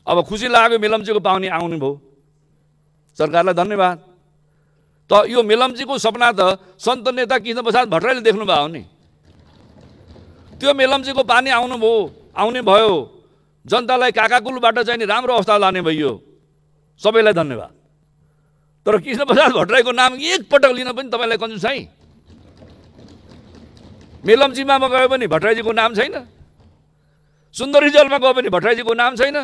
अब खुसी लाग्यो मेलम्चीको पाहुनी आउनु भयो, सरकारलाई धन्यवाद। त यो मेलम्चीको सपना त सन्त नेता कृष्णप्रसाद भट्टराईले देख्नु भयो नि। त्यो मेलम्चीको पानी आउने भयो, जनतालाई काकाकुलबाट चाहिँ नि राम्रो अवस्था लाने भइयो, सबैलाई धन्यवाद। तर कृष्णप्रसाद भट्टराईको नाम एकपटक लिन पनि तपाईँलाई कन्जुस है। मेलम्चीमा गयो भने भट्टराईजीको नाम छैन, सुन्दरीजलमा गयो भने भट्टराईजीको नाम छैन,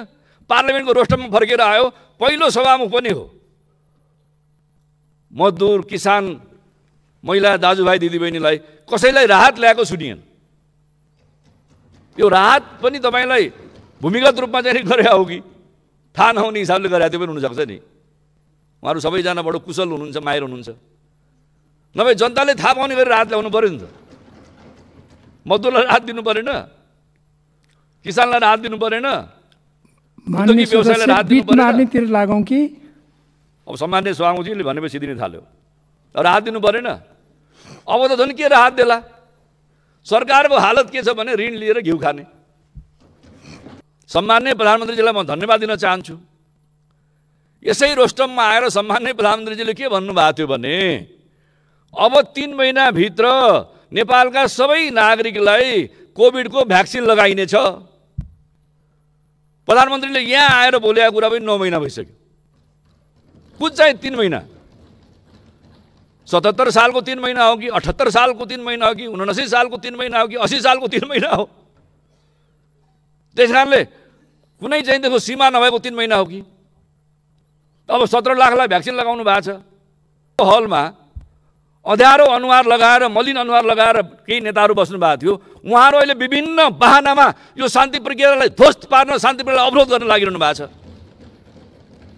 पार्लिमेन्टको रोस्टरमा फर्केर आयो, पहिलो सभामुख पनि हो। मजदुर, किसान, महिला दाजुभाइ दिदीबहिनीलाई कसैलाई राहत ल्याएको सुनिएन। यो राहत पनि तपाईँलाई भूमिगत रूपमा चाहिँ गरे हो कि थाहा नहुने हिसाबले गरे त्यो पनि हुनसक्छ नि। उहाँहरू सबैजना बडो कुशल हुनुहुन्छ, माहिर हुनुहुन्छ। नभए जनताले थाहा पाउने गरी राहत ल्याउनु पऱ्यो नि त। मजदुरलाई राहत दिनु परेन, किसानलाई राहत दिनु परेन, व्यवसायलाई राहत दिनु परेन। लागौँ कि अब सामान्य सभामुखजीले भनेपछि दिनै थाल्यो, राहत दिनु परेन। अब त झन् के राहत देला? सरकारको हालत के छ भने ऋण लिएर घिउ खाने। सम्माननीय प्रधानमन्त्रीजीलाई म धन्यवाद दिन चाहन्छु। यसै रोस्टममा आएर सम्माननीय प्रधानमन्त्रीजीले के भन्नुभएको थियो भने अब 3 महिनाभित्र नेपालका सबै नागरिकलाई कोभिडको भ्याक्सिन लगाइनेछ। प्रधानमन्त्रीले यहाँ आएर बोलेको कुरा पनि 9 महिना भइसक्यो। कुन चाहिँ 3 महिना? 77 सालको 3 महिना हो कि 78 सालको 3 महिना हो कि 79 सालको 3 महिना हो कि 80 सालको 3 महिना हो? त्यस कारणले कुनै चाहिँ देखो सीमा नभएको 3 महिना हो कि? अब 17 लाखलाई भ्याक्सिन लगाउनु भएको छ। हलमा अँध्यारो अनुहार लगाएर, मलिन अनुहार लगाएर केही नेताहरू बस्नु भएको थियो। उहाँहरू अहिले विभिन्न बहानामा यो शान्ति प्रक्रियालाई ध्वस्त पार्न, शान्ति प्रक्रियालाई अवरोध गर्न लागिरहनु भएको छ।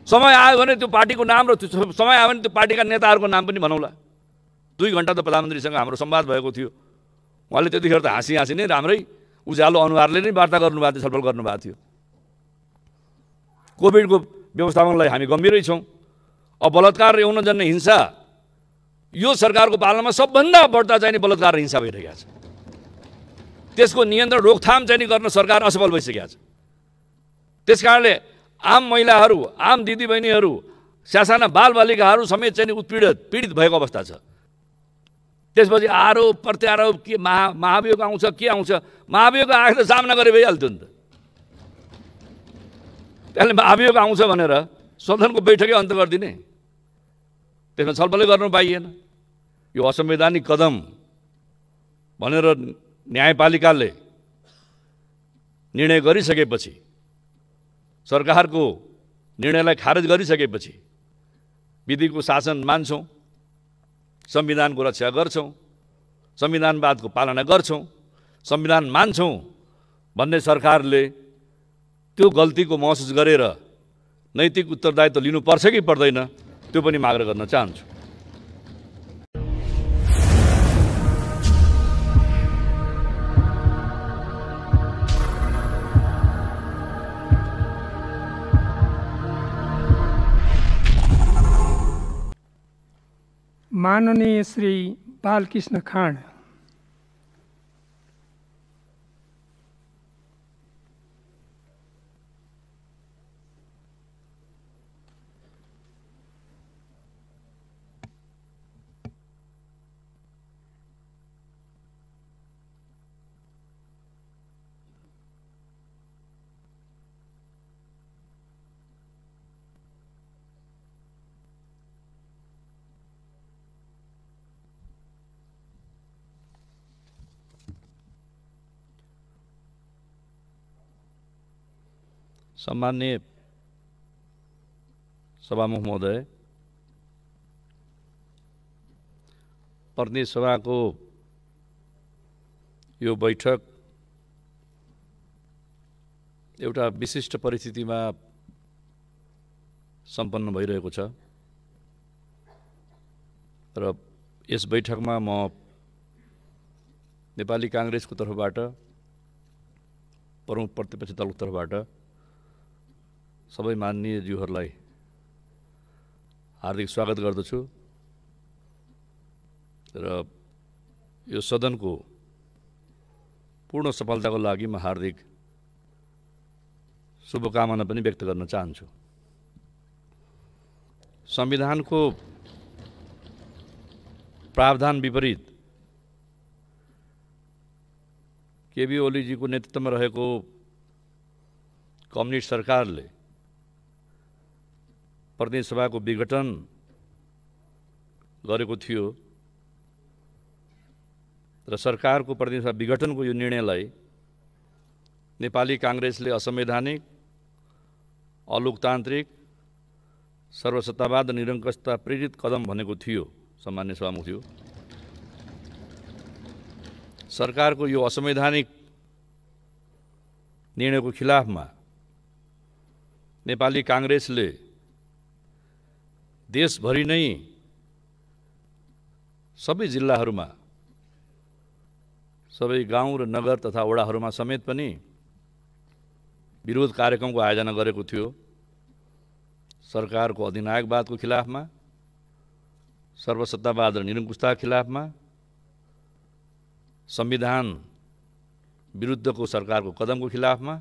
समय आयो भने त्यो पार्टीको नाम र समय आयो भने त्यो पार्टीका नेताहरूको नाम पनि भनौँला। 2 घण्टा त प्रधानमन्त्रीसँग हाम्रो संवाद भएको थियो। उहाँले त्यतिखेर त हाँसी नै राम्रै उज्यालो अनुहारले नै वार्ता गर्नुभएको थियो, छलफल गर्नुभएको थियो। कोभिडको व्यवस्थापनलाई हामी गम्भीरै छौँ। अब बलात्कार, यौनजन्य हिंसा यो सरकारको पालनमा सबभन्दा बढ्ता चाहिँ बलात्कार र हिंसा भइरहेको छ। त्यसको नियन्त्रण, रोकथाम चाहिँ गर्न सरकार असफल भइसकेको छ। त्यसकारणले आम महिलाहरू, आम दिदीबहिनीहरू, सासाना बालबालिकाहरू समेत चाहिँ पीडित भएको अवस्था छ। त्यसपछि आरोप प्रत्यारोप के महाभियोग आउँछ, के आउँछ? महाभियोग आएको त सामना गरे भइहाल्थ्यो नि त। त्यसले महाभियोग आउँछ भनेर सदनको बैठकै अन्त गरिदिने, त्यसमा छलफलै गर्नु पाइएन। यो असंवैधानिक कदम भनेर न्यायपालिकाले निर्णय गरिसकेपछि, सरकारको निर्णयलाई खारेज गरिसकेपछि विधिको शासन मान्छौँ, संविधानको रक्षा गर्छौँ, संविधानवादको पालना गर्छौँ, संविधान मान्छौँ भन्ने सरकारले त्यो गल्तीको महसुस गरेर नैतिक उत्तरदायित्व लिनुपर्छ कि पर्दैन, त्यो पनि माग गर्न चाहन्छु। माननीय श्री बालकृष्ण खाँड, सम्माननीय सभामुख महोदय, प्रतिनिधि सभाको यो बैठक एउटा विशिष्ट परिस्थितिमा सम्पन्न भइरहेको छ र यस बैठकमा म नेपाली कांग्रेसको तर्फबाट, प्रमुख प्रतिपक्षी दलको तर्फबाट सबै माननीय ज्यूहरूलाई हार्दिक स्वागत गर्दछु र यो सदनको पूर्ण सफलताको लागि म हार्दिक शुभकामना पनि व्यक्त गर्न चाहन्छु। संविधानको प्रावधान विपरीत केबी ओलीजीको नेतृत्वमा रहेको कम्युनिस्ट सरकारले प्रतिनिधि सभाको विघटन गरेको थियो र सरकारको प्रतिनिधि सभा विघटनको यो निर्णयलाई नेपाली कांग्रेसले असंवैधानिक, अलोकतान्त्रिक, सर्वसत्तावाद र निरङ्कुशता प्रेरित कदम भनेको थियो। सम्मान्य सभामुखज्यू, सरकारको यो असंवैधानिक निर्णयको खिलाफमा नेपाली कांग्रेसले देशभरि नै सबै जिल्लाहरूमा, सबै गाउँ र नगर तथा वडाहरूमा समेत पनि विरोध कार्यक्रमको आयोजना गरेको थियो। सरकारको अधिनायकवादको खिलाफमा, सर्वसत्तावाद र निरङ्कुशताको खिलाफमा, संविधान विरुद्धको सरकारको कदमको खिलाफमा,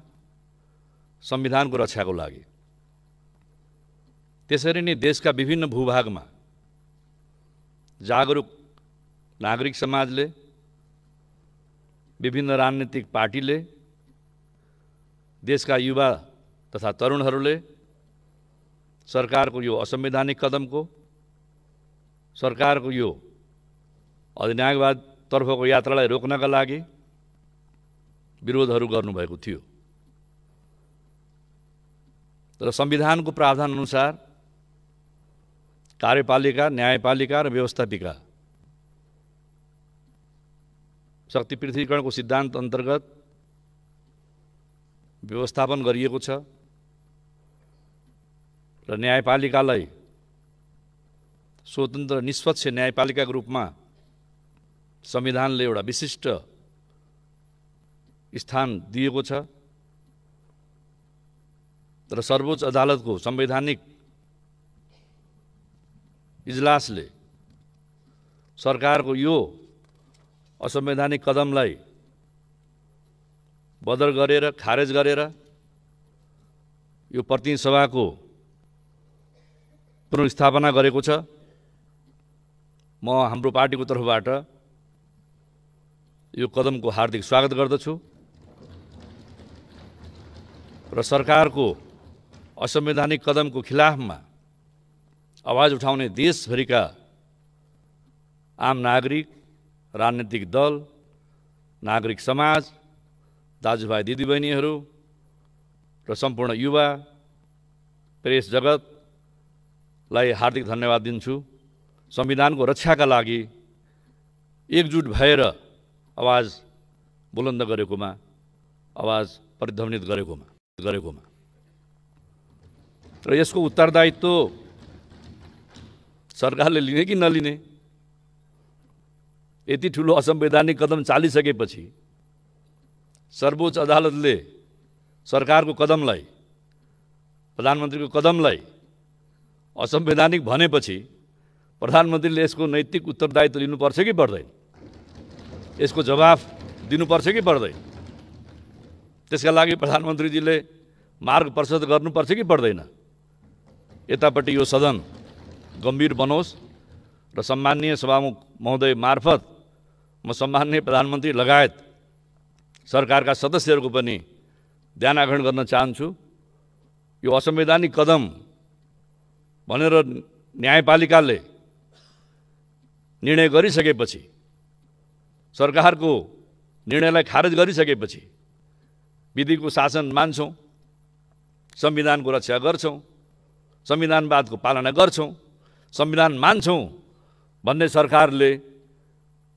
संविधानको रक्षाको लागि। त्यसरी नै देशका विभिन्न भूभागमा जागरुक नागरिक समाजले, विभिन्न राजनीतिक पार्टीले, देशका युवा तथा तरुणहरूले सरकारको यो असंवैधानिक कदमको, सरकारको यो अधिनायकवाद तर्फको यात्रालाई रोक्नका लागि विरोधहरू गर्नुभएको थियो। तर संविधानको प्रावधान अनुसार कार्यपालिका, न्यायपालिका र व्यवस्थापिका शक्ति पृथ्वीकरणको सिद्धान्त अन्तर्गत व्यवस्थापन गरिएको छ र न्यायपालिकालाई स्वतन्त्र निष्पक्ष न्यायपालिकाको रूपमा संविधानले एउटा विशिष्ट स्थान दिएको छ र सर्वोच्च अदालतको संवैधानिक इजलासले सरकारको यो असंवैधानिक कदमलाई बदर गरेर, खारेज गरेर यो प्रतिनिधि सभाको पुनर्स्थापना गरेको छ। म हाम्रो पार्टीको तर्फबाट यो कदमको हार्दिक स्वागत गर्दछु र सरकारको असंवैधानिक कदमको खिलाफमा आवाज उठाउने देशभरिका आम नागरिक, राजनीतिक दल, नागरिक समाज, दाजुभाइ दिदीबहिनीहरू र सम्पूर्ण युवा प्रेस जगतलाई हार्दिक धन्यवाद दिन्छु। संविधानको रक्षाका लागि एकजुट भएर आवाज बुलन्द गरेकोमा, आवाज प्रतिध्वनित गरेकोमा र यसको उत्तरदायित्व सरकारले लिने कि नलिने, यति ठुलो असंवैधानिक कदम चालिसकेपछि सर्वोच्च अदालतले सरकारको कदमलाई, प्रधानमन्त्रीको कदमलाई असंवैधानिक भनेपछि प्रधानमन्त्रीले यसको नैतिक उत्तरदायित्व लिनुपर्छ कि पर्दैन? यसको जवाफ दिनुपर्छ कि पर्दैन? त्यसका लागि प्रधानमन्त्रीजीले मार्ग प्रशस्त गर्नुपर्छ कि पर्दैन? यतापट्टि यो सदन गम्भीर बनोस् र सम्माननीय सभामुख महोदय मार्फत म सम्माननीय प्रधानमन्त्री लगायत सरकारका सदस्यहरूको पनि ध्यान आकर्षण गर्न चाहन्छु। यो असंवैधानिक कदम भनेर न्यायपालिकाले निर्णय गरिसकेपछि, सरकारको निर्णयलाई खारेज गरिसकेपछि विधिको शासन मान्छौँ, संविधानको रक्षा गर्छौँ, संविधानवादको पालना गर्छौँ, संविधान मान्छौँ भन्ने सरकारले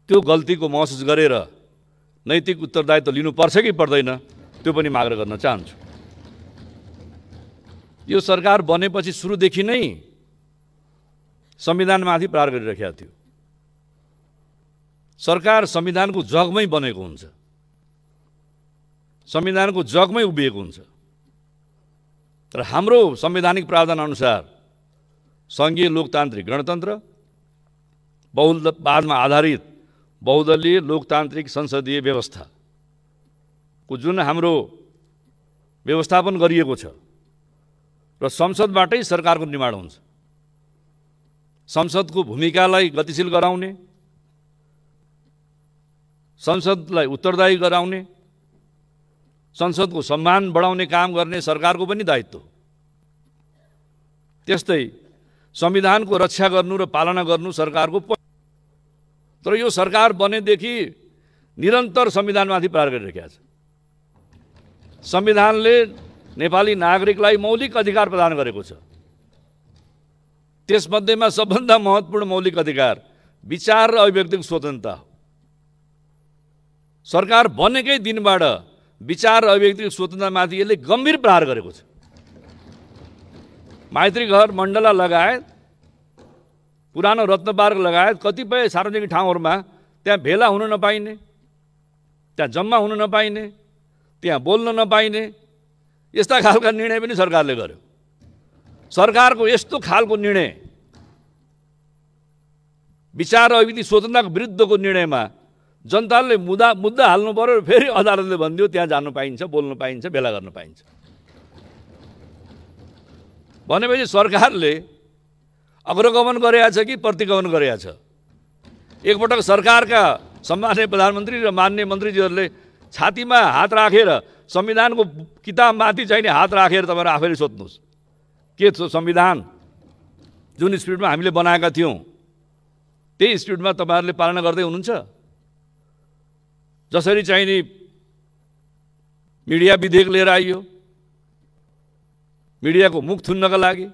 त्यो गल्तीको महसुस गरेर नैतिक उत्तरदायित्व लिनुपर्छ कि पर्दैन, त्यो पनि माग गर्न चाहन्छु। यो सरकार बनेपछि सुरुदेखि नै संविधानमाथि प्रहार गरिरहेको थियो। सरकार संविधानको जगमै बनेको हुन्छ, संविधानको जगमै उभिएको हुन्छ। तर हाम्रो संवैधानिक प्रावधान अनुसार संघीय लोकतान्त्रिक गणतन्त्र, बहुलवादमा आधारित बहुदलीय लोकतान्त्रिक संसदीय व्यवस्थाको जुन हाम्रो व्यवस्थापन गरिएको छ र संसदबाटै सरकारको निर्माण हुन्छ। संसदको भूमिकालाई गतिशील गराउने, संसदलाई उत्तरदायी गराउने, संसदको सम्मान बढाउने काम गर्ने सरकारको पनि दायित्व। त्यस्तै संविधानको रक्षा गर्नु र पालना गर्नु सरकारको। तर यो सरकार बनेदेखि निरन्तर संविधानमाथि प्रहार गरिरहेको छ। संविधानले नेपाली नागरिकलाई मौलिक अधिकार प्रदान गरेको छ। त्यसमध्येमा सबभन्दा महत्त्वपूर्ण मौलिक अधिकार विचार र अभिव्यक्तिको स्वतन्त्रता हो। सरकार बनेकै दिनबाट विचार र अभिव्यक्तिको स्वतन्त्रतामाथि यसले गम्भीर प्रहार गरेको छ। मैत्री घर, मण्डला लगायत, पुरानो रत्नपार्क लगायत कतिपय सार्वजनिक ठाउँहरूमा त्यहाँ भेला हुन नपाइने, त्यहाँ जम्मा हुन नपाइने, त्यहाँ बोल्न नपाइने, यस्ता खालका निर्णय पनि सरकारले गर्यो। सरकारको यस्तो खालको निर्णय, विचार र अभिव्यक्ति स्वतन्त्रताको विरुद्धको निर्णयमा जनताले मुद्दा हाल्नु पर्यो। फेरि अदालतले भनिदियो त्यहाँ जानु पाइन्छ, बोल्नु पाइन्छ, भेला गर्न पाइन्छ। भनेपछि सरकारले अग्रगमन गरेका छ कि प्रतिगमन गरेका छ? एकपटक सरकारका सम्माननीय प्रधानमन्त्री र माननीय मन्त्रीजीहरूले छातीमा हात राखेर संविधानको किताबमाथि चाहिने हात राखेर तपाईँहरू आफैले सोध्नुहोस्, के संविधान जुन स्पिडमा हामीले बनाएका थियौँ त्यही स्पिडमा तपाईँहरूले पालना गर्दै हुनुहुन्छ? जसरी चाहिने मिडिया विधेयक लिएर आइयो, मिडियाको मुख थुन्नका लागि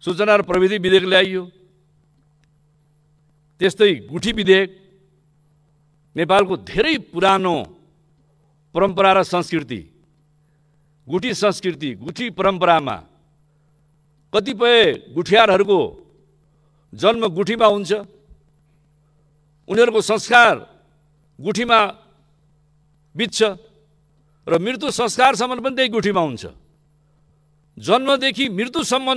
सूचना र प्रविधि विधेयक ल्याइयो, त्यस्तै गुठी विधेयक, नेपालको धेरै पुरानो परम्परा र संस्कृति, गुठी संस्कृति, गुठी परम्परामा कतिपय गुठियारहरूको जन्म गुठीमा हुन्छ, उनीहरूको संस्कार गुठीमा बित्छ र मृत्यु संस्कारसम्म पनि त्यही गुठीमा हुन्छ। जन्मदेखि मृत्युसम्म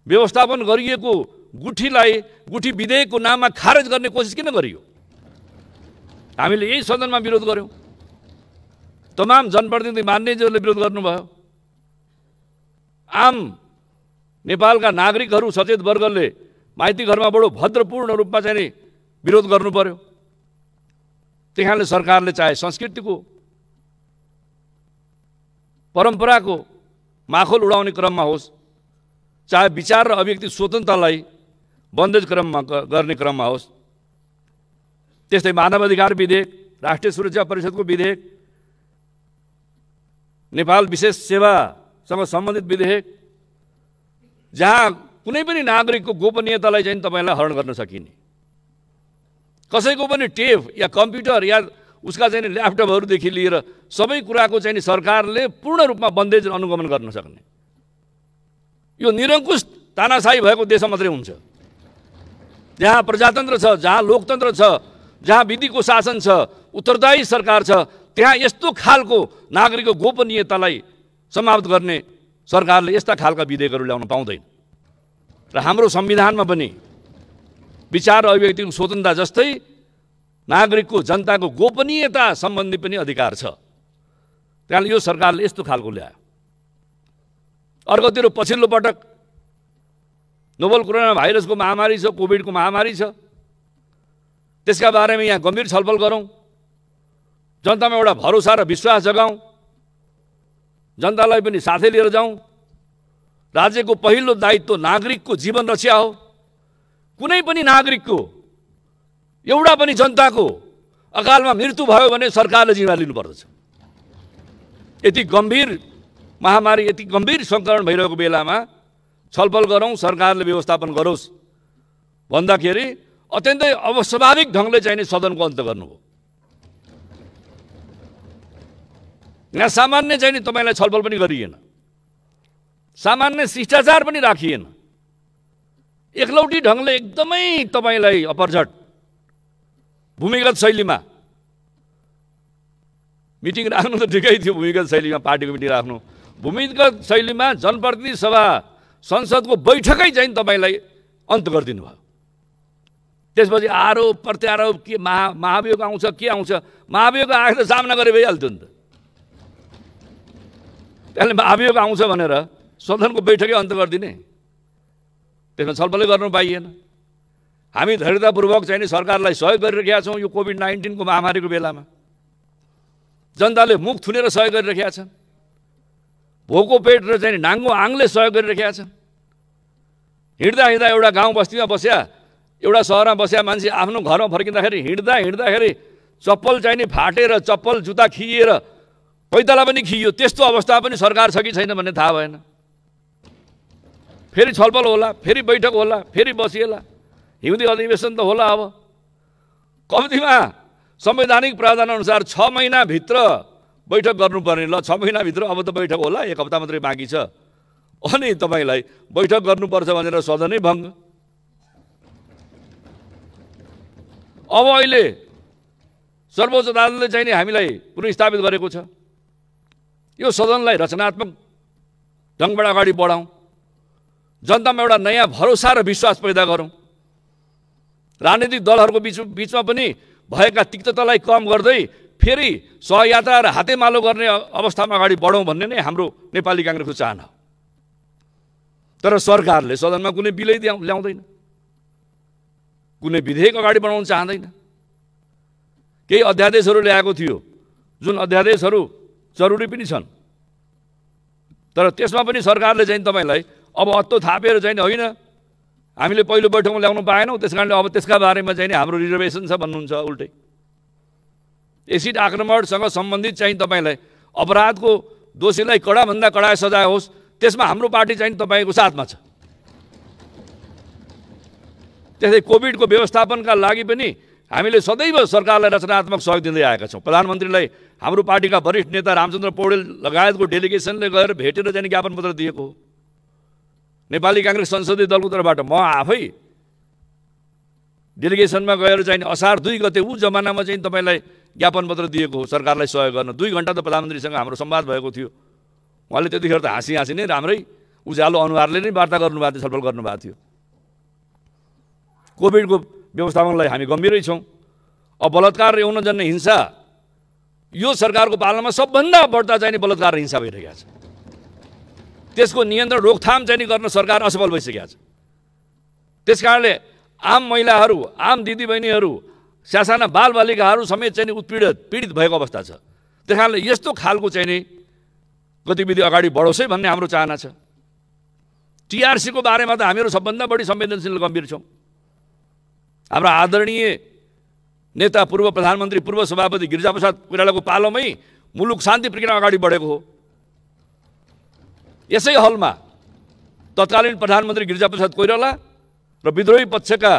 व्यवस्थापन गरिएको गुठीलाई गुठी विधेयकको नाममा खारेज गर्ने कोसिस किन गरियो? हामीले यही सदनमा विरोध गर्यौँ। तमाम जनप्रतिनिधि मान्यजीहरूले विरोध गर्नुभयो। आम नेपालका नागरिकहरू, सचेत वर्गले माइती घरमा बडो भद्रपूर्ण रूपमा चाहिँ विरोध गर्नु पर्यो। त्यहाँले सरकारले चाहे संस्कृतिको, परम्पराको माखोल उडाउने क्रममा होस्, चाहे विचार र अभिव्यक्ति स्वतन्त्रतालाई बन्देज गर्ने क्रममा होस्, त्यस्तै मानवाधिकार विधेयक, राष्ट्रिय सुरक्षा परिषदको विधेयक, नेपाल विशेष सेवासँग सम्बन्धित विधेयक, जहाँ कुनै पनि नागरिकको गोपनीयतालाई चाहिँ तपाईँलाई हरण गर्न सकिने, कसैको पनि टेप या कम्प्युटर या उसका चाहिँ ल्यापटपहरूदेखि लिएर सबै कुराको चाहिँ सरकारले पूर्ण रूपमा बन्देज अनुगमन गर्न सक्ने, यो निरङ्कुश तानाशाही भएको देशमा मात्रै हुन्छ। जहाँ प्रजातन्त्र छ, जहाँ लोकतन्त्र छ, जहाँ विधिको शासन छ, उत्तरदायी सरकार छ, त्यहाँ यस्तो खालको नागरिकको गोपनीयतालाई समाप्त गर्ने सरकारले यस्ता खालका विधेयकहरू ल्याउन पाउँदैन। र हाम्रो संविधानमा पनि विचार र अभिव्यक्तिको स्वतन्त्रता जस्तै नागरिकको, जनताको गोपनीयता सम्बन्धी पनि अधिकार छ। त्यहाँले यो सरकारले यस्तो खालको ल्यायो। अर्कोतिर पछिल्लो पटक नोभल कोरोना भाइरसको महामारी छ, कोभिडको महामारी छ, त्यसका बारेमा यहाँ गम्भीर छलफल गरौँ, जनतामा एउटा भरोसा र विश्वास जगाउँ, जनतालाई पनि साथै लिएर जाउँ। राज्यको पहिलो दायित्व नागरिकको जीवन रक्षा हो। कुनै पनि नागरिकको, एउटा पनि जनताको अकालमा मृत्यु भयो भने सरकारले जिम्मेवारी लिनुपर्दछ। यति गम्भीर महामारी, यति गम्भीर सङ्कट भइरहेको बेलामा छलफल गरौँ, सरकारले व्यवस्थापन गरोस् भन्दाखेरि अत्यन्तै अस्वाभाविक ढङ्गले चाहिँ सदनको अन्त गर्नुभयो। यहाँ सामान्य चाहिँ तपाईँलाई छलफल पनि गरिएन, सामान्य शिष्टाचार पनि राखिएन। एकलौटी ढङ्गले एकदमै तपाईँलाई अपरझट भूमिगत शैलीमा मिटिङ राख्नु त ठिकै थियो, भूमिगत शैलीमा पार्टीको मिटिङ राख्नु, भूमिगत शैलीमा जनप्रतिनिधि सभा संसदको बैठकै चाहिँ तपाईँलाई अन्त गरिदिनु भयो। त्यसपछि आरोप प्रत्यारोप के महाभियोग आउँछ, के आउँछ, महाभियोग आएर त सामना गरे भइहाल्थ्यो नि त। त्यसले अभियोग आउँछ भनेर सदनको बैठकै अन्त गरिदिने, त्यसमा छलफलै गर्नु पाइएन। हामी धैर्यतापूर्वक चाहिँ नि सरकारलाई सहयोग गरिरहेका छौँ। यो कोभिड-19 को महामारीको बेलामा जनताले मुख थुनेर सहयोग गरिरहेका छन्, भोको पेट र चाहिँ नाङ्गो आङले सहयोग गरिरहेका छन्। हिँड्दा हिँड्दा एउटा गाउँ बस्तीमा बस्या, एउटा सहरमा बस्या मान्छे आफ्नो घरमा फर्किँदाखेरि हिँड्दाखेरि चप्पल चाहिँ नि फाटेर, चप्पल जुत्ता खिएर, पैताला पनि खियो। त्यस्तो अवस्था पनि सरकार छ कि छैन भन्ने थाहा भएन। फेरि छलफल होला, फेरि बैठक होला, फेरि बसिएला, हिउँदी अधिवेशन त होला। अब कम्तीमा संवैधानिक प्रावधान अनुसार 6 महिनाभित्र बैठक गर्नुपर्ने। ल 6 महिनाभित्र अब त बैठक होला, 1 हप्ता मात्रै बाँकी छ। अनि तपाईलाई बैठक गर्नुपर्छ भनेर सदनै भङ्ग। अब अहिले सर्वोच्च अदालतले चाहिँ नि हामीलाई पुनर्स्थापित गरेको छ। यो सदनलाई रचनात्मक ढङ्गबाट अगाडि बढाउँ, जनतामा एउटा नयाँ भरोसा र विश्वास पैदा गरौँ, राजनीतिक दलहरूको बीचमा पनि भएका तिक्ततालाई कम गर्दै फेरि सहयात्रा र हातेमालो गर्ने अवस्थामा अगाडि बढौँ भन्ने नै हाम्रो नेपाली काङ्ग्रेसको चाहना हो। तर सरकारले सदनमा कुनै बिलै ल्याउँदैन, कुनै विधेयक अगाडि बढाउन चाहँदैन। केही अध्यादेशहरू ल्याएको थियो, जुन अध्यादेशहरू जरुरी पनि छन्, तर त्यसमा पनि सरकारले चाहिँ तपाईलाई अब अत्तो थापेर चाहिँ होइन, हामीले पहिलो बैठकमा ल्याउनु पाएनौँ, त्यसकारणले अब त्यसका बारेमा चाहिँ हाम्रो रिजर्भेसन छ भन्नुहुन्छ। उल्टै एसिड आक्रमणसँग सम्बन्धित चाहिँ तपाईलाई अपराधको दोषीलाई कडाभन्दा कडा सजाय होस्, त्यसमा हाम्रो पार्टी चाहिँ तपाईको साथमा छ। त्यसै कोभिडको व्यवस्थापनका लागि पनि हामीले सदैव सरकारलाई रचनात्मक सहयोग दिँदै आएका छौँ। प्रधानमन्त्रीलाई हाम्रो पार्टीका वरिष्ठ नेता रामचन्द्र पौडेल लगायतको डेलिगेसनले गएर भेटेर चाहिँ ज्ञापन पत्र दिएको हो। नेपाली काङ्ग्रेस संसदीय दलको तर्फबाट म आफै डेलिगेसनमा गएर चाहिँ असार 2 गते ऊ जमानामा चाहिँ तपाईलाई ज्ञापन पत्र दिएको हो सरकारलाई सहयोग गर्न। 2 घण्टा त प्रधानमन्त्रीसँग हाम्रो संवाद भएको थियो। उहाँले त्यतिखेर त हाँसी नै राम्रै उज्यालो अनुहारले नै वार्ता गर्नुभएको थियो, छलफल गर्नुभएको थियो। कोभिडको व्यवस्थापनलाई हामी गम्भीरै छौँ। अब बलात्कार र यौनजन्य हिंसा यो सरकारको पालनमा सबभन्दा बढ्ता चाहिँ बलात्कार र हिंसा भइरहेको छ। त्यसको नियन्त्रण रोकथाम चाहिँ गर्न सरकार असफल भइसकेको छ। त्यसकारणले आम महिलाहरू, आम दिदीबहिनीहरू, सासाना बालबालिकाहरू समेत चाहिँ पीडित भएको अवस्था छ। त्यसकारणले यस्तो खालको चाहिँ गतिविधि अगाडि बढोस् है भन्ने हाम्रो चाहना छ। टिआरसीको बारेमा त हामीहरू सबभन्दा बढी संवेदनशील गम्भीर छौँ। हाम्रो आदरणीय नेता पूर्व प्रधानमन्त्री पूर्व सभापति गिरिजाप्रसाद कोइरालाको पालोमै मुलुक शान्ति प्रक्रिया अगाडि बढेको हो। यसै हलमा तत्कालीन प्रधानमन्त्री गिरिजाप्रसाद कोइराला र विद्रोही पक्षका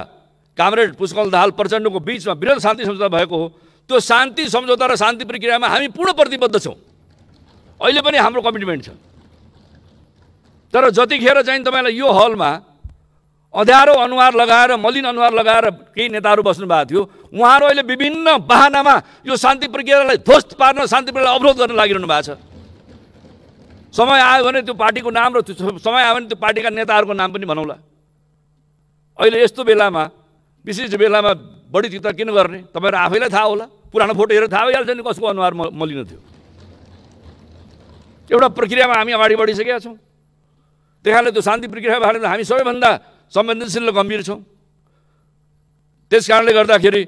कामरेड पुष्पकमल दाहाल प्रचण्डको बीचमा वृहत शान्ति सम्झौता भएको हो। त्यो शान्ति सम्झौता र शान्ति प्रक्रियामा हामी पूर्ण प्रतिबद्ध छौँ। अहिले पनि हाम्रो कमिटमेन्ट छ। तर जतिखेर चाहिँ तपाईलाई यो हलमा अँध्यारो अनुहार लगाएर, मलिन अनुहार लगाएर केही नेताहरू बस्नु भएको थियो, उहाँहरू अहिले विभिन्न बहानामा यो शान्ति प्रक्रियालाई ध्वस्त पार्न, शान्ति प्रक्रियालाई अवरोध गर्न लागिरहनु भएको छ। समय आयो भने त्यो पार्टीको नाम र समय आयो भने त्यो पार्टीका नेताहरूको नाम पनि भनौँला। अहिले यस्तो बेलामा, विशेष बेलामा बढी चिन्ता किन गर्ने? तपाईँहरू आफैलाई थाहा होला, पुरानो फोटो हेरेर थाहा भइहाल्छ नि कसको अनुहार मलिन थियो। एउटा प्रक्रियामा हामी अगाडि बढिसकेका छौँ। त्यहाँले त्यो शान्ति प्रक्रिया बारेमा हामी सबैभन्दा संवेदनशील र गम्भीर छौँ। त्यस कारणले गर्दाखेरि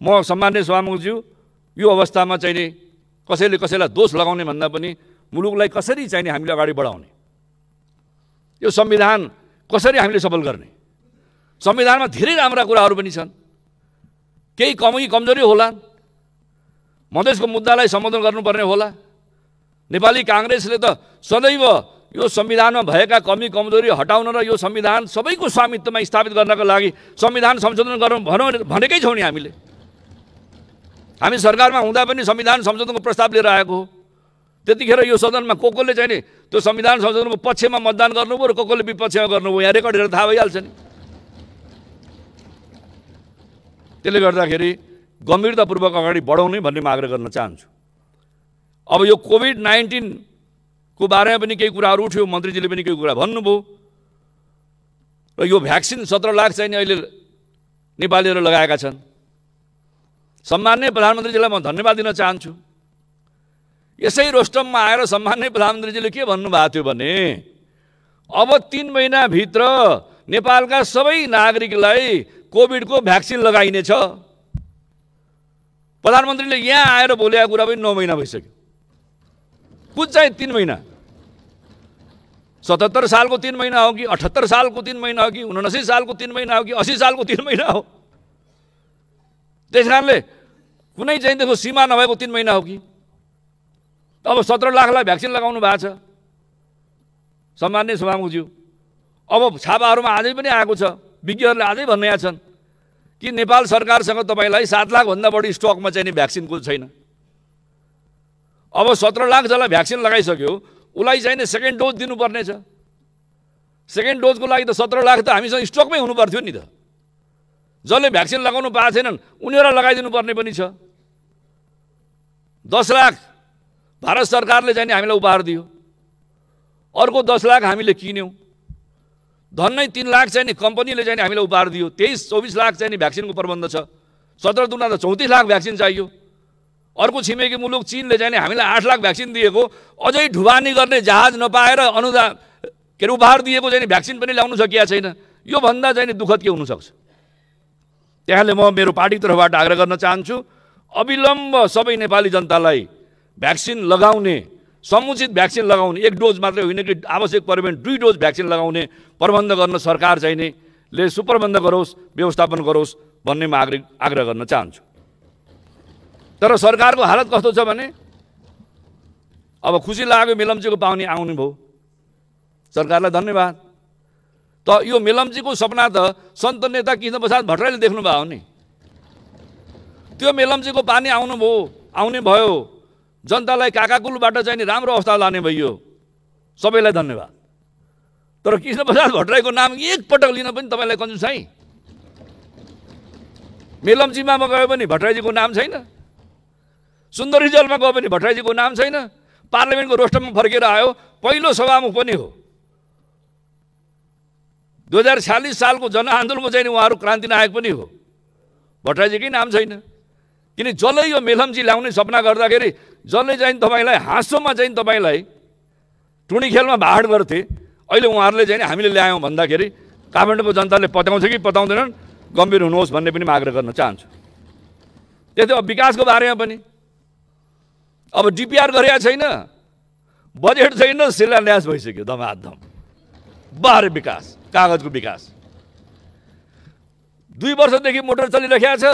म सम्माननीय सभामुखज्यू, यो अवस्थामा चाहिँ नि कसैले कसैलाई दोष लगाउने भन्दा पनि मुलुकलाई कसरी चाहिँ हामीले अगाडि बढाउने, यो संविधान कसरी हामीले सफल गर्ने। संविधानमा धेरै राम्रा कुराहरू पनि छन्, केही कमी कमजोरी होला, मधेसको मुद्दालाई सम्बोधन गर्नुपर्ने होला। नेपाली काङ्ग्रेसले त सदैव यो संविधानमा भएका कमी कमजोरी हटाउन र यो संविधान सबैको स्वामित्वमा स्थापित गर्नका लागि संविधान संशोधन गरौँ भनेकै छौँ नि हामीले। हामी सरकारमा हुँदा पनि संविधान संशोधनको प्रस्ताव लिएर आएको हो। त्यतिखेर यो सदनमा कोले चाहिँ नि त्यो संविधान संशोधनको पक्षमा मतदान गर्नुभयो र कोले विपक्षमा गर्नुभयो, यहाँ रेकर्ड हेरेर थाहा भइहाल्छ नि। त्यसले गर्दाखेरि गम्भीरतापूर्वक अगाडि बढाउने भन्ने म आग्रह गर्न चाहन्छु। अब यो कोभिड-19 को बारेमा पनि केही कुराहरू उठ्यो, मन्त्रीजीले पनि केही कुरा भन्नुभयो र यो भ्याक्सिन 17 लाख चाहिँ अहिले नेपालीहरू लगाएका छन्। सम्माननीय प्रधानमन्त्रीजीलाई म धन्यवाद दिन चाहन्छु। यसै रोस्टममा आएर सम्माननीय प्रधानमन्त्रीजीले के भन्नुभएको थियो भने अब 3 महिनाभित्र नेपालका सबै नागरिकलाई कोभिडको भ्याक्सिन लगाइनेछ। प्रधानमन्त्रीले यहाँ आएर बोलेको कुरा पनि 9 महिना भइसक्यो। कुन चाहिँ 3 महिना? 77 सालको 3 महिना हो कि 78 सालको 3 महिना हो कि 79 सालको 3 महिना हो कि 80 सालको 3 महिना हो? त्यस कारणले कुनै चाहिँ देखो सीमा नभएको 3 महिना हो कि? अब 17 लाखलाई भ्याक्सिन लगाउनु भएको छ सम्माननीय सभामुखज्यू। अब छापाहरूमा आजै पनि आएको छ, विज्ञहरूले आजै भन्ने छन् कि नेपाल सरकारसँग तपाईलाई 7 लाखभन्दा बढी स्टकमा चाहिँ नि भ्याक्सिनको छैन। अब 17 लाख जसलाई भ्याक्सिन लगाइसक्यो उसलाई चाहिँ नि सेकेन्ड डोज दिनुपर्ने छ। सेकेन्ड डोजको लागि त 17 लाख त हामीसँग स्टकमै हुनु पर्थ्यो नि त। जसले भ्याक्सिन लगाउनु पाएको छैनन् उनीहरूलाई लगाइदिनु पर्ने पनि छ। 10 लाख भारत सरकारले चाहिँ नि हामीलाई उपहार दियो, अर्को 10 लाख हामीले किन्यौँ, धन्नै 3 लाख चाहिँ नि कम्पनीले चाहिँ हामीलाई उपहार दियो। 23-24 लाख चाहिँ नि भ्याक्सिनको प्रबन्ध छ। 17 दुना त 34 लाख भ्याक्सिन चाहियो। अर्को छिमेकी मुलुक चीनले चाहिँ हामीलाई 8 लाख भ्याक्सिन दिएको, अझै ढुवानी गर्ने जहाज नपाएर अनुदान के उपहार दिएको चाहिँ भ्याक्सिन पनि ल्याउनु सकिया छैन। यो भन्दा चाहिँ नि दुःखद के हुन सक्छ? त्यसैले म मेरो पार्टी तर्फबाट आग्रह गर्न चाहन्छु, अविलम्ब सबै नेपाली जनतालाई भ्याक्सिन लगाउने, समुचित भ्याक्सिन लगाउने, 1 डोज मात्रै होइन कि आवश्यक पऱ्यो भने 2 डोज भ्याक्सिन लगाउने प्रबन्ध गर्न सरकार चाहिँ नि ले सुप्रबन्ध गरोस्, व्यवस्थापन गरोस् भन्ने म आग्रह गर्न चाहन्छु। तर सरकारको हालत कस्तो छ भने अब खुसी लाग्यो मेलम्चीको पाहुनी आउनु भयो, सरकारलाई धन्यवाद। त यो मेलम्चीको सपना त सन्त नेता कृष्णप्रसाद भट्टराईले देख्नुभयो नि। त्यो मेलम्चीको पानी आउने भयो, जनतालाई काकाकुलबाट चाहिँ नि राम्रो अवस्था लाने भइयो, सबैलाई धन्यवाद। तर कृष्णप्रसाद भट्टराईको नाम एकपटक लिन पनि तपाईँलाई कन्जुस है। मेलम्चीमा गयो भने भट्टराईजीको नाम छैन, सुन्दरीजलमा गयो भने भट्टराईजीको नाम छैन, पार्लिमेन्टको रोस्टममा फर्केर आयो, पहिलो सभामुख पनि हो। 2046 सालको जनआन्दोलनको चाहिँ उहाँहरू क्रान्ति नायक पनि हो, भट्टराईजीकै नाम छैन। किन जसले यो मेलम्ची ल्याउने सपना गर्दाखेरि जसले चाहिँ तपाईँलाई हाँसोमा चाहिँ तपाईँलाई टुणी खेलमा भाड गर्थे, अहिले उहाँहरूले चाहिँ हामीले ल्यायौँ भन्दाखेरि काठमाडौँको जनताले पत्याउँछ कि पत्याउँदैनन्, गम्भीर हुनुहोस् भन्ने पनि म आग्रह गर्न चाहन्छु। त्यस्तै अब विकासको बारेमा पनि अब डिपिआर गरेका छैन, बजेट छैन, शिलान्यास भइसक्यो धमाधम। बाह्र विकास, कागजको विकास। 2 वर्षदेखि मोटर चलिरहेको छ,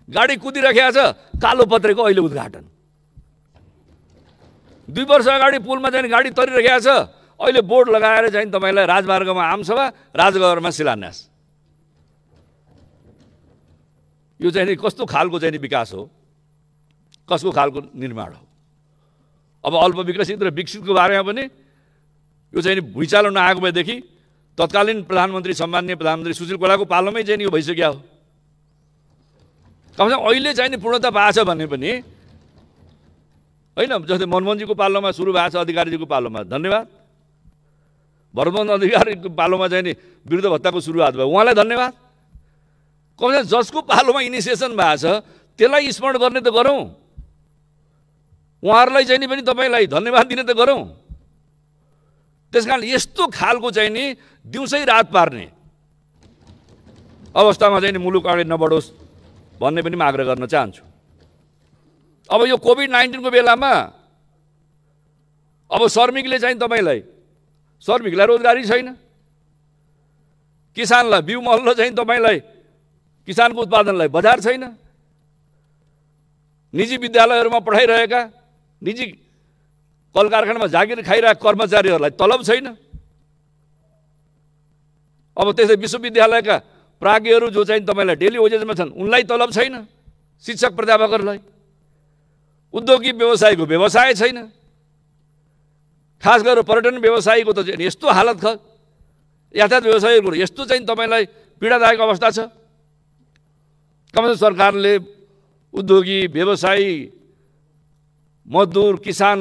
गाडी कुदिरहेको छ, कालो पत्रेको अहिले उद्घाटन। 2 वर्ष अगाडि पुलमा चाहिँ गाडी तरिरहेको छ, अहिले बोर्ड लगाएर चाहिँ तपाईँलाई राजमार्गमा आमसभा, राजगढमा शिलान्यास। यो चाहिँ नि कस्तो खालको चाहिँ विकास हो, कसको खालको निर्माण हो? अब अल्प विकसित र विकसितको बारेमा पनि यो चाहिँ नि भुइँचालो नआएको भएदेखि तत्कालीन प्रधानमन्त्री सम्माननीय प्रधानमन्त्री सुशील कोइरालाको पालोमै चाहिँ नि यो भइसक्यो हो। कमसेकम अहिले चाहिँ नि पूर्णता पाएछ भने पनि होइन, जस्तै मनमोहनजीको पालोमा सुरु भएको छ, अधिकारीजीको पालोमा धन्यवाद। भरतमोहन अधिकारीको पालोमा चाहिँ नि वृद्ध भत्ताको सुरुवात भयो, उहाँलाई धन्यवाद। कमसेकम जसको पालोमा इनिसिएसन भएको छ त्यसलाई स्मरण गर्ने त गरौँ, उहाँहरूलाई चाहिँ नि पनि तपाईँलाई धन्यवाद दिने त गरौँ। त्यसकारण यस्तो खालको चाहिँ नि दिउँसै रात पार्ने अवस्थामा चाहिँ नि मुलुक अगाडि नबढोस् भन्ने पनि म आग्रह गर्न चाहन्छु। अब यो कोभिड-19 को बेलामा अब श्रमिकले चाहिँ तपाईँलाई, श्रमिकलाई रोजगारी छैन, किसानलाई बिउ मल्ल चाहिँ तपाईँलाई किसानको उत्पादनलाई बजार छैन, निजी विद्यालयहरूमा पढाइरहेका, निजी कल कारखानामा जागिर खाइरहेका कर्मचारीहरूलाई तलब छैन। अब त्यसै विश्वविद्यालयका प्राज्ञहरू जो चाहिँ तपाईँलाई डेली वेजेसमा छन् उनलाई तलब छैन, शिक्षक प्राध्यापकहरूलाई, उद्योगी व्यवसायीको व्यवसाय छैन, खास गरेर पर्यटन व्यवसायीको त यस्तो हालत छ, यातायात व्यवसायीको यस्तो चाहिँ तपाईँलाई पीडादायक अवस्था छ। कमसेकम सरकारले उद्योगी व्यवसायी, मजदुर, किसान,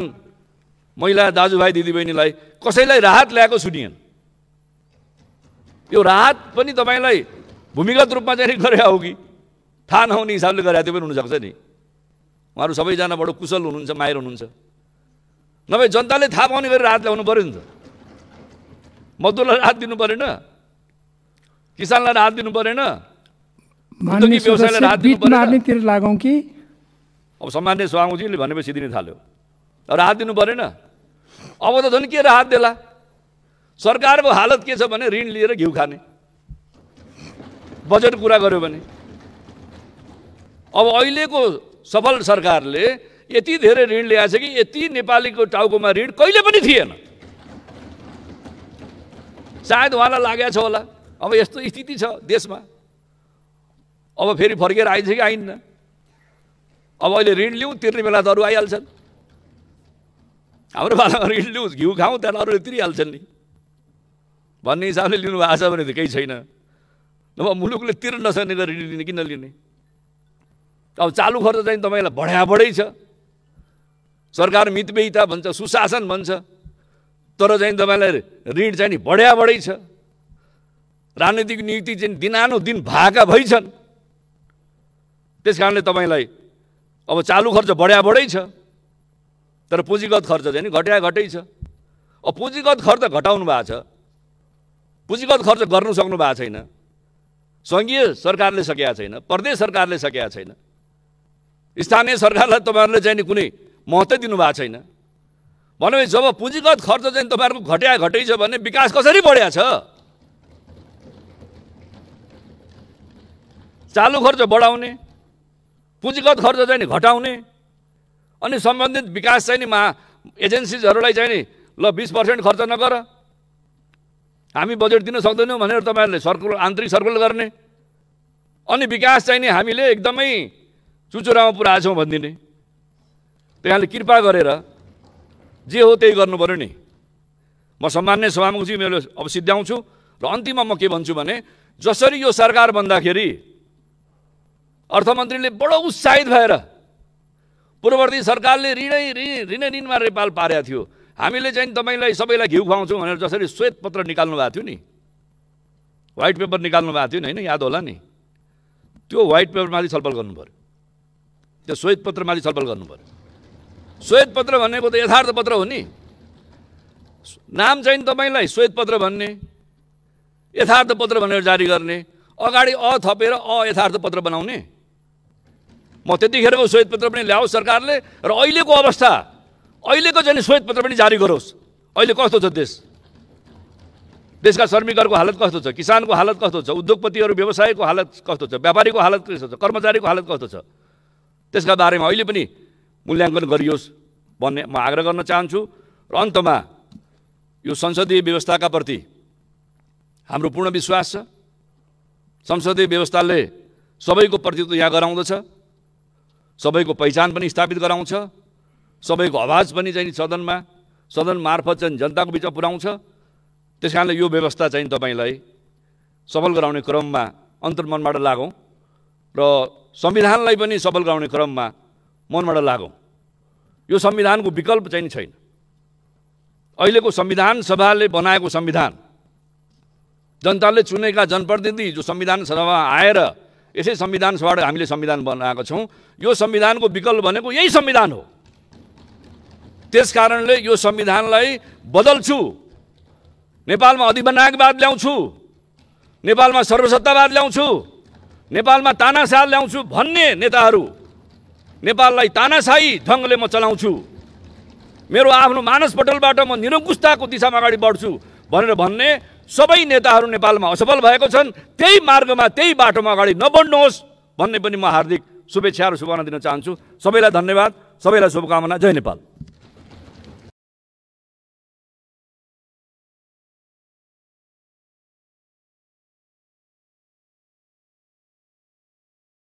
महिला दाजुभाइ दिदीबहिनीलाई कसैलाई राहत ल्याएको सुनिएन। यो राहत पनि तपाईँलाई भूमिगत रूपमा चाहिँ गरे हो कि थाहा नहुने हिसाबले गरे त्यो पनि हुनसक्छ नि। उहाँहरू सबैजना बडो कुशल हुनुहुन्छ, माहिर हुनुहुन्छ। नभए जनताले थाहा पाउने गरी राहत ल्याउनु पर्यो नि त। मजदुरलाई राहत दिनु परेन, किसानलाई राहत दिनु परेन, माननीय व्यवसायलाई राहत सदस्य दिनु बीच परेन। मार्नेतिर लागौँ कि अब सामान्य सभामुखजीले भनेपछि दिनै थाल्यो, राहत दिनु परेन। अब त झन् के राहत देला? सरकारको हालत के छ भने ऋण लिएर घिउ खाने, बजेट कुरा गर्यो भने। अब अहिलेको सफल सरकारले यति धेरै ऋण ल्याएको छ कि यति नेपालीको टाउकोमा ऋण कहिले पनि थिएन। सायद उहाँलाई लागेको छ होला अब यस्तो स्थिति छ देशमा, अब फेरि फर्केर आइन्छ कि आइन्न। अब अहिले ऋण लिउँ, तिर्ने बेला त अरू आइहाल्छन्। हाम्रो पालामा ऋण लिउँ, घिउ खाउँ, त्यहाँबाट अरूले तिरिहाल्छन् नि भन्ने हिसाबले लिनु भएको छ भने त केही छैन। नभए मुलुकले तिर्न नसक्ने गरी ऋण लिने किन लिने? अब चालु खर्च चाहिँ तपाईँलाई बढै छ। सरकार मितव्ययिता भन्छ, सुशासन भन्छ, तर चाहिँ तपाईँलाई ऋण चाहिँ नि बढै छ। राजनीतिक नीति चाहिँ दिनानुदिन भाका भइछन्। त्यस कारणले तपाईँलाई अब चालु खर्च बढै छ, तर पुँजीगत खर्च चाहिँ नि घटै छ। अब पुँजीगत खर्च घटाउनु भएको छ, पुँजीगत खर्च गर्नु सक्नु भएको छैन। सङ्घीय सरकारले सकेका छैन, प्रदेश सरकारले सकेका छैन, स्थानीय सरकारलाई तपाईँहरूले चाहिँ नि कुनै महत्त्व दिनुभएको छैन। भनेपछि जब पुँजीगत खर्च चाहिँ तपाईँहरूको घटै छ भने विकास कसरी बढ्या छ? चालु खर्च बढाउने, पुँजीगत खर्च चाहिँ नि घटाउने, अनि सम्बन्धित विकास चाहिँ नि एजेन्सिजहरूलाई चाहिँ नि ल 20% खर्च नगर, हामी बजेट दिन सक्दैनौँ भनेर तपाईँहरूले आन्तरिक सर्कुलर गर्ने, अनि विकास चाहिँ नि हामीले एकदमै चुचुरामा पुऱ्याएछौँ भनिदिने। त्यहाँले कृपा गरेर जे हो त्यही गर्नु पर्यो नि। म सम्मान्य सभामुखजी मेरो अब सिद्ध्याउँछु र अन्तिममा म के भन्छु भने जसरी यो सरकार बन्दाखेरि अर्थमन्त्रीले बडो उत्साहित भएर पूर्ववर्ती सरकारले ऋणमा नेपाल पारेको थियो, हामीले चाहिँ तपाईँलाई सबैलाई घिउ खुवाउँछौँ भनेर जसरी श्वेत पत्र निकाल्नु भएको थियो नि, व्हाइट पेपर निकाल्नु भएको थियो नि, होइन? याद होला नि। त्यो व्हाइट पेपरमाथि छलफल गर्नु पर्यो, त्यो श्वेत पत्रमाथि छलफल गर्नु पर्यो। श्वेत पत्र भनेको त यथार्थ पत्र हो नि। नाम चाहिँ तपाईँलाई श्वेत पत्र भन्ने, यथार्थ पत्र भनेर जारी गर्ने, अगाडि थपेर यथार्थ पत्र बनाउने। म त्यतिखेरको श्वेत पत्र पनि ल्याओस् सरकारले, र अहिलेको अवस्था, अहिलेको चाहिँ श्वेत पत्र पनि जारी गरोस्। अहिले कस्तो छ देशका श्रमिकहरूको हालत कस्तो छ, किसानको हालत कस्तो छ, उद्योगपतिहरू व्यवसायको हालत कस्तो छ, व्यापारीको हालत कस्तो छ, कर्मचारीको हालत कस्तो छ, त्यसका बारेमा अहिले पनि मूल्याङ्कन गरियोस् भन्ने म आग्रह गर्न चाहन्छु। र अन्तमा यो संसदीय व्यवस्थाका प्रति हाम्रो पूर्ण विश्वास छ। संसदीय व्यवस्थाले सबैको प्रतिनिधित्व यहाँ गराउँदछ, सबैको पहिचान पनि स्थापित गराउँछ, सबैको आवाज पनि चाहिँ सदन मार्फत चाहिँ जनताको बिचमा पुर्याउँछ। त्यस कारणले यो व्यवस्था चाहिँ तपाईँलाई सफल गराउने क्रममा अन्तर्मनबाट लागौँ र संविधानलाई पनि सफल गराउने क्रममा मनबाट लागौँ। यो संविधानको विकल्प चाहिँ छैन। अहिलेको संविधान सभाले बनाएको संविधान, जनताले चुनेका जनप्रतिनिधि जो संविधान सभामा आएर यसै संविधान सभाबाट हामीले संविधान बनाएको छौँ, यो संविधानको विकल्प भनेको यही संविधान हो। त्यस कारणले यो संविधानलाई बदल्छु, नेपालमा अधिनायकवाद ल्याउँछु, नेपालमा सर्वसत्तावाद ल्याउँछु, नेपालमा तानाशाह ल्याउँछु भन्ने नेताहरू, नेपाललाई तानाशाही ढङ्गले म चलाउँछु, मेरो आफ्नो मानसपटलबाट म निरङ्कुशताको दिशामा अगाडि बढ्छु भनेर भन्ने सबै नेताहरू नेपालमा असफल भएको छन्। त्यही मार्गमा, त्यही बाटोमा अगाडि नबढ्नुहोस् भन्ने पनि म हार्दिक शुभेच्छा र शुभकामना दिन चाहन्छु। सबैलाई धन्यवाद, सबैलाई शुभकामना। जय नेपाल।